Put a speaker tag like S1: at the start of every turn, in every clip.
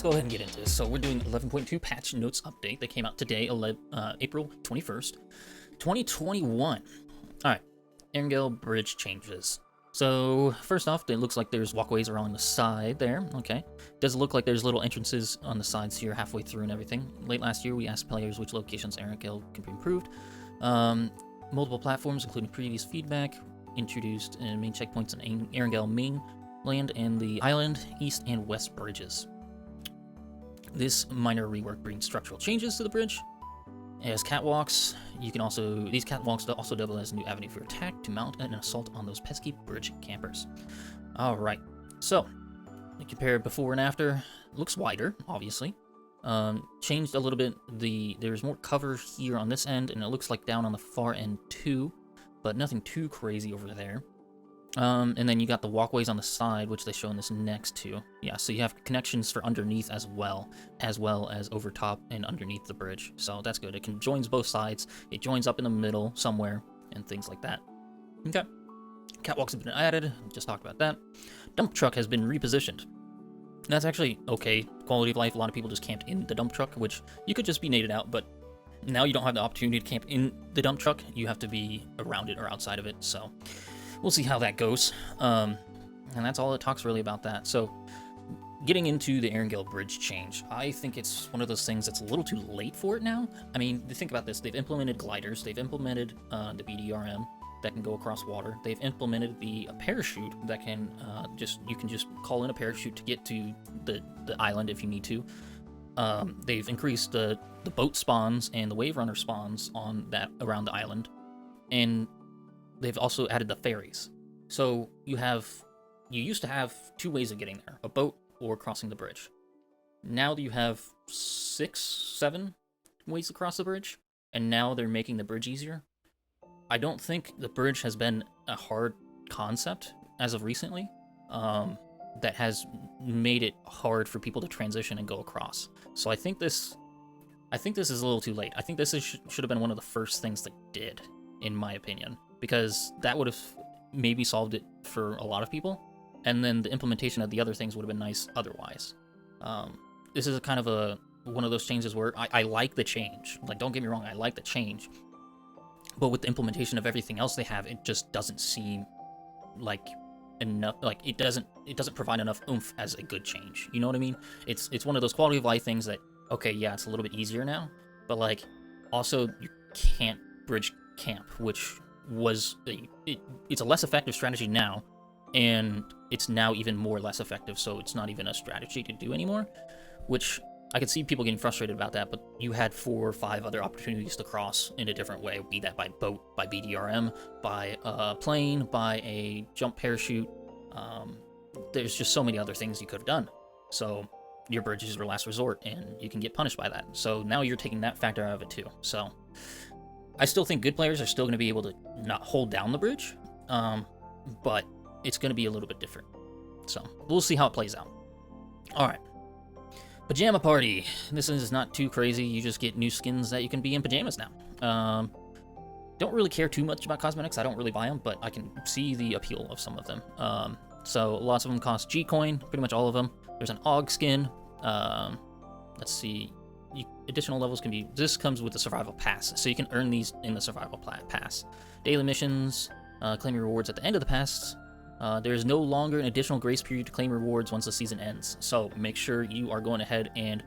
S1: let's go ahead and get into this. So we're doing 11.2 patch notes update that came out today, April 21st, 2021. All right, Erangel Bridge changes. So first off, it looks like there's walkways around the side there. Okay, does look like there's little entrances on the sides here halfway through and everything. Late last year, we asked players which locations Erangel can be improved. Multiple platforms, including previous feedback, introduced main checkpoints in Erangel mainland and the island, east and west bridges. This minor rework brings structural changes to the bridge. As catwalks, these catwalks also double as a new avenue for attack to mount an assault on those pesky bridge campers. Alright, so, compare before and after, looks wider, obviously. Changed a little bit, there's more cover here on this end, and it looks like down on the far end too, but nothing too crazy over there. And then you got the walkways on the side, which they show in this next to. Yeah, so you have connections for underneath as well as over top and underneath the bridge. So that's good. It joins both sides. It joins up in the middle somewhere and things like that. Okay. Catwalks have been added. Just talked about that. Dump truck has been repositioned. That's actually okay. Quality of life. A lot of people just camped in the dump truck, which you could just be naded out, but now you don't have the opportunity to camp in the dump truck. You have to be around it or outside of it, so we'll see how that goes. And that's all it talks really about that. So, getting into the Erangel Bridge change, I think it's one of those things that's a little too late for it now. I mean, think about this. They've implemented gliders. They've implemented the BDRM that can go across water. They've implemented the parachute that can you can just call in a parachute to get to the island if you need to. They've increased the boat spawns and the wave runner spawns around the island. And they've also added the ferries. So you used to have two ways of getting there, a boat or crossing the bridge. Now you have 6, 7 ways to cross the bridge, and now they're making the bridge easier. I don't think the bridge has been a hard concept as of recently, that has made it hard for people to transition and go across. So I think this is a little too late. I think this should have been one of the first things they did, in my opinion, because that would have maybe solved it for a lot of people, and then the implementation of the other things would have been nice otherwise. This is a kind of one of those changes where I like the change. Like, don't get me wrong, I like the change, but with the implementation of everything else they have, it just doesn't seem like enough. Like, it doesn't provide enough oomph as a good change. You know what I mean? It's one of those quality of life things that, okay, yeah, it's a little bit easier now, but like, also you can't bridge camp, which was it's a less effective strategy now, and it's now even more less effective, so it's not even a strategy to do anymore, which I could see people getting frustrated about that. But you had 4 or 5 other opportunities to cross in a different way, be that by boat, by BDRM, by a plane, by a jump parachute. There's just so many other things you could have done. So your bridge is your last resort, and you can get punished by that. So now you're taking that factor out of it too. So I still think good players are still going to be able to not hold down the bridge, but it's going to be a little bit different. So we'll see how it plays out. All right. Pajama Party. This is not too crazy. You just get new skins that you can be in pajamas now. Don't really care too much about cosmetics. I don't really buy them, but I can see the appeal of some of them. So lots of them cost G-Coin, pretty much all of them. There's an AUG skin. Let's see. Additional levels can be... This comes with the Survival Pass, so you can earn these in the Survival Pass. Daily missions, claim your rewards at the end of the pass. There is no longer an additional grace period to claim rewards once the season ends, so make sure you are going ahead and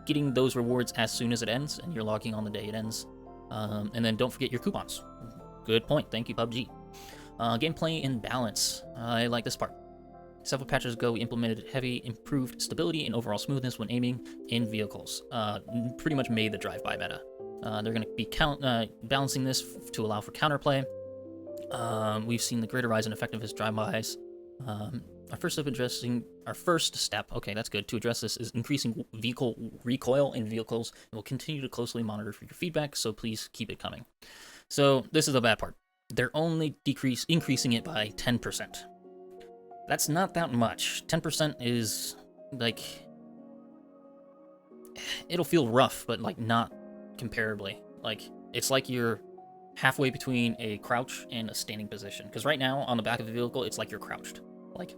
S1: getting those rewards as soon as it ends, and you're logging on the day it ends. And then don't forget your coupons. Good point, thank you PUBG. Gameplay and balance. I like this part. Several patches ago, we implemented heavy improved stability and overall smoothness when aiming in vehicles. Pretty much made the drive-by meta. They're going to be balancing this to allow for counterplay. We've seen the greater rise in effectiveness drive-bys. Our first step, okay, that's good, to address this is increasing vehicle recoil in vehicles, and we'll continue to closely monitor for your feedback, so please keep it coming. So this is the bad part. They're only increasing it by 10%. That's not that much. 10% is, like, it'll feel rough, but, like, not comparably. Like, it's like you're halfway between a crouch and a standing position. Because right now, on the back of the vehicle, it's like you're crouched. Like,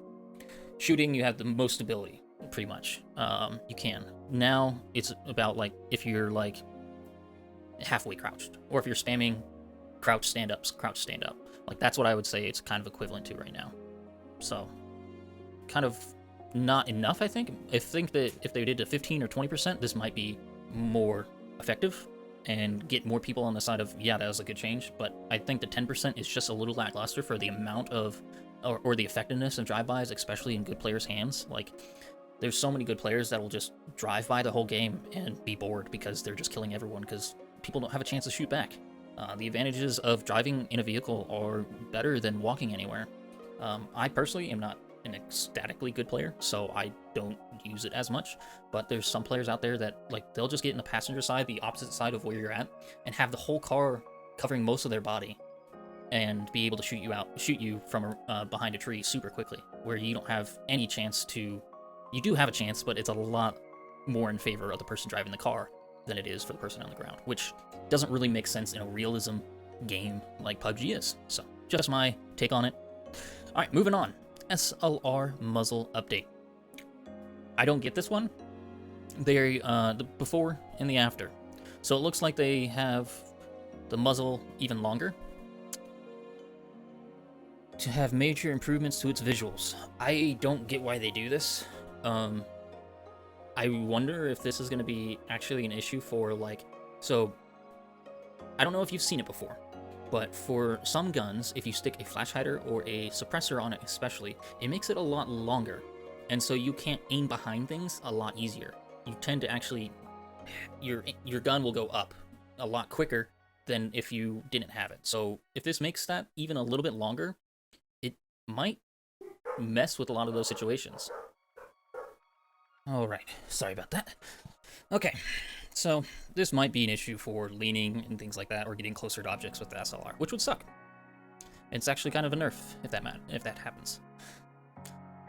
S1: shooting, you have the most stability. pretty much. You can. Now it's about like if you're like halfway crouched, or if you're spamming crouch stand ups, crouch stand up. Like that's what I would say it's kind of equivalent to right now. So kind of not enough, I think. I think that if they did to 15 or 20%, this might be more effective and get more people on the side of, yeah, that was a good change. But I think the 10% is just a little lackluster for the amount of, or the effectiveness of drive-bys, especially in good players' hands. Like, there's so many good players that will just drive by the whole game and be bored because they're just killing everyone because people don't have a chance to shoot back. The advantages of driving in a vehicle are better than walking anywhere. I personally am not an ecstatically good player, so I don't use it as much, but there's some players out there that like they'll just get in the passenger side, the opposite side of where you're at, and have the whole car covering most of their body and be able to shoot you from behind a tree super quickly, where you don't have any chance to. You do have a chance, but it's a lot more in favor of the person driving the car than it is for the person on the ground, which doesn't really make sense in a realism game like PUBG is. So just my take on it. All right, moving on. SLR muzzle update. I don't get this one. They're the before and the after. So it looks like they have the muzzle even longer to have major improvements to its visuals. I don't get why they do this. I wonder if this is going to be actually an issue for like, so I don't know if you've seen it before, but for some guns, if you stick a flash hider or a suppressor on it especially, it makes it a lot longer. And so you can't aim behind things a lot easier. You tend to actually, your gun will go up a lot quicker than if you didn't have it. So if this makes that even a little bit longer, it might mess with a lot of those situations. All right, sorry about that. Okay, so this might be an issue for leaning and things like that, or getting closer to objects with the SLR, which would suck. It's actually kind of a nerf if that happens.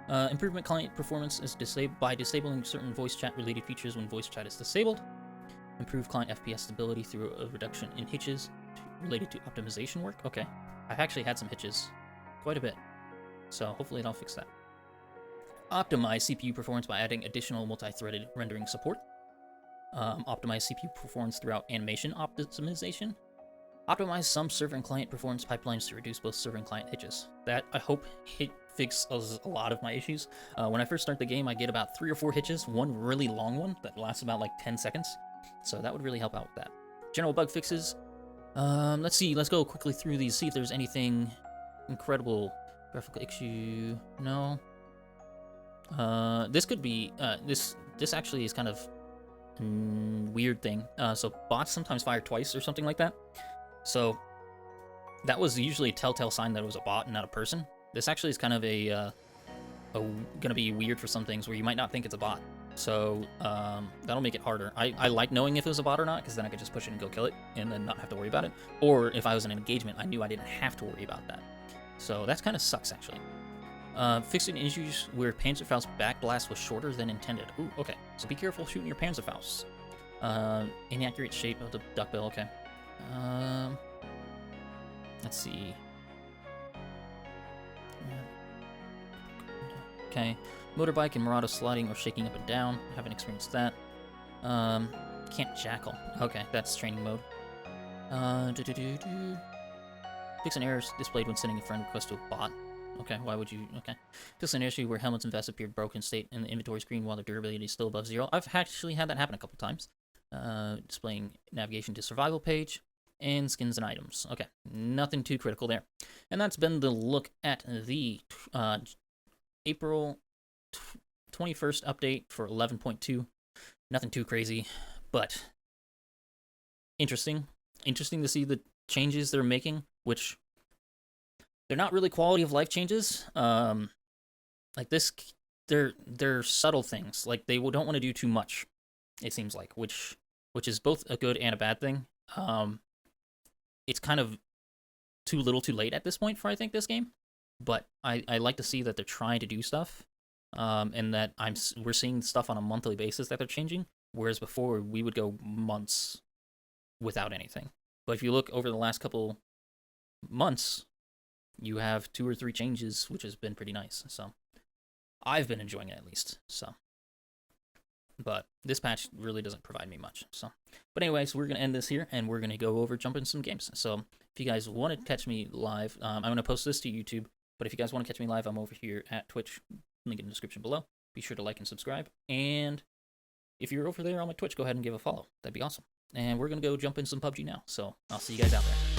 S1: Improvement client performance is by disabling certain voice chat related features when voice chat is disabled. Improve client FPS stability through a reduction in hitches related to optimization work. Okay, I've actually had some hitches, quite a bit, so hopefully it'll fix that. Optimize CPU performance by adding additional multi-threaded rendering support. Optimize CPU performance throughout animation optimization. Optimize some server and client performance pipelines to reduce both server and client hitches. That, I hope, fixes a lot of my issues. When I first start the game, I get about 3 or 4 hitches, one really long one that lasts about like 10 seconds. So that would really help out with that. General bug fixes. Let's see, let's go quickly through these, see if there's anything incredible. Graphical issue, no. This could be, this actually is kind of weird thing. So bots sometimes fire twice or something like that. So that was usually a telltale sign that it was a bot and not a person. This actually is kind of gonna be weird for some things where you might not think it's a bot. So that'll make it harder. I like knowing if it was a bot or not, because then I could just push it and go kill it and then not have to worry about it. Or if I was in an engagement, I knew I didn't have to worry about that. So that kind of sucks, actually. Fixing issues where Panzerfaust's backblast was shorter than intended. Ooh, okay. So be careful shooting your Panzerfaust. Inaccurate shape of the duckbill, okay. Let's see. Okay. Motorbike and Murata sliding or shaking up and down. Haven't experienced that. Can't jackal. Okay, that's training mode. Fixing errors displayed when sending a friend request to a bot. Okay, why would you? Okay. Fix an issue where helmets and vests appear broken state in the inventory screen while their durability is still above 0. I've actually had that happen a couple times. Displaying navigation to survival page and skins and items. Okay, nothing too critical there. And that's been the look at the April 21st update for 11.2. Nothing too crazy, but interesting. Interesting to see the changes they're making, which they're not really quality of life changes. Like this, they're subtle things. Like they don't want to do too much, it seems like, which is both a good and a bad thing. It's kind of too little too late at this point for, I think, this game. But I like to see that they're trying to do stuff, and that we're seeing stuff on a monthly basis that they're changing, whereas before we would go months without anything. But if you look over the last couple months, you have 2 or 3 changes, which has been pretty nice. So I've been enjoying it, at least. So but this patch really doesn't provide me much. So, but anyways, we're gonna end this here, and we're gonna go over jump in some games. So if you guys want to catch me live, I'm gonna post this to YouTube. But if you guys want to catch me live, I'm over here at Twitch. Link in the description below. Be sure to like and subscribe. And if you're over there on my Twitch, go ahead and give a follow. That'd be awesome. And we're gonna go jump in some PUBG now. So I'll see you guys out there.